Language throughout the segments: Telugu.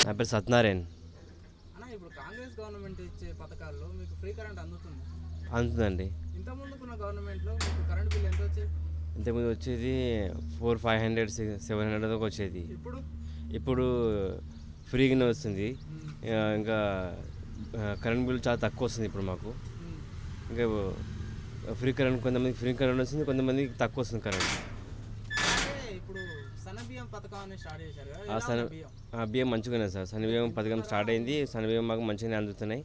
నా పేరు సత్యనారాయణ. అన్న ఇప్పుడు కాంగ్రెస్ గవర్నమెంట్ ఇచ్చే పథకాల్లో మీకు ఫ్రీ కరెంట్ అందుతుంది? అందుతుందండి. ఇంతకుముందుకున్న గవర్నమెంట్లో మీకు కరెంట్ బిల్ ఎంత వచ్చేది? ఇంతకుముందు వచ్చేది 400-500 700 దాకా వచ్చేది. ఇప్పుడు ఫ్రీగానే వస్తుంది. ఇంకా కరెంట్ బిల్ చాలా తక్కువ వస్తుంది ఇప్పుడు మాకు. ఇంకా ఫ్రీ కరెంట్ కొంతమంది ఫ్రీ కరెంట్ వస్తుంది, కొంతమందికి తక్కువ వస్తుంది కరెంట్. ఇప్పుడు సన్నబియ్యం పథకం అనేది స్టార్ట్ చేశారు కదా, ఆ బియ్యం మంచిగానే సార్. సన్నబియ్యం పథకం స్టార్ట్ అయింది. సన్నబియ్యం మాకు మంచిగానే అందుతున్నాయి.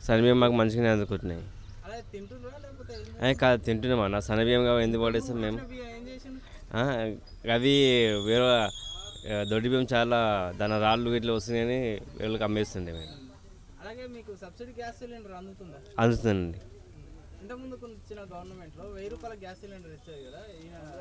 సన్నబియ్యం మాకు మంచిగానే అందుకుంటున్నాయి. కాదు, తింటున్నాం అన్న. సన్నబియ్యం ఎందుకు పడేస్తాం మేము? అవి వేరే దొడ్డి బియ్యం చాలా దాని రాళ్ళు ఇట్లా వస్తున్నాయని వీళ్ళకి అమ్మేస్తుండే మేము. అలాగే మీకు సబ్సిడీ గ్యాస్ సిలిండర్ అందుతుందా? అందుతుందండి. ఇంతకుముందు వచ్చిన గవర్నమెంట్లో 1000 రూపాయల గ్యాస్ సిలిండర్ ఇచ్చేది కదా,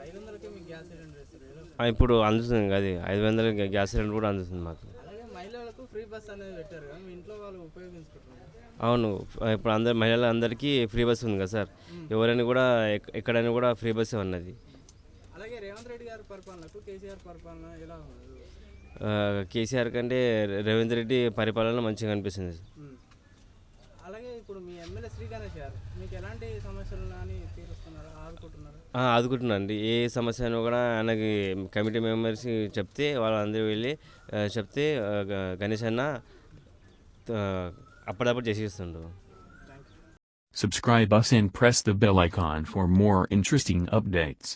500కే మీకు గ్యాస్ సిలిండర్ ఇస్తారు. ఇప్పుడు అందుతుంది అది 500 గ్యాస్ సిలిండర్ కూడా అందుతుంది మాకు. అలాగే మహిళలకు ఫ్రీ బస్ అనేది పెట్టారు కదా, మీ ఇంట్లో వాళ్ళు ఉపయోగించుకుంటున్నారు? అవును, ఇప్పుడు మహిళలందరికీ ఫ్రీ బస్ ఉంది కదా సార్. ఎవరైనా కూడా ఎక్కడైనా కూడా ఫ్రీ బస్సే ఉన్నది. అలాగే రేవంత్ రెడ్డి గారి పరిపాలనకు కేసీఆర్ పరిపాలన ఎలా ఉంది? కేసీఆర్ కంటే రేవంత్ రెడ్డి పరిపాలన మంచిగా అనిపిస్తుంది. అలాగే ఇప్పుడు మీ ఎమ్మెల్యే శ్రీ గణేష్ గారు మీకు ఎలాంటి సమస్యలు కానీ తీరుస్తున్నారు, ఆదుకుంటున్నారు? ఆదుకుంటున్నాండి. ఏ సమస్య అయినా కూడా ఆయనకి కమిటీ మెంబర్స్ చెప్తే వాళ్ళందరూ వెళ్ళి చెప్తే గణేష్ అన్న అప్పుడప్పుడు చేసిస్తుండు. Subscribe us and press the bell icon for more interesting updates.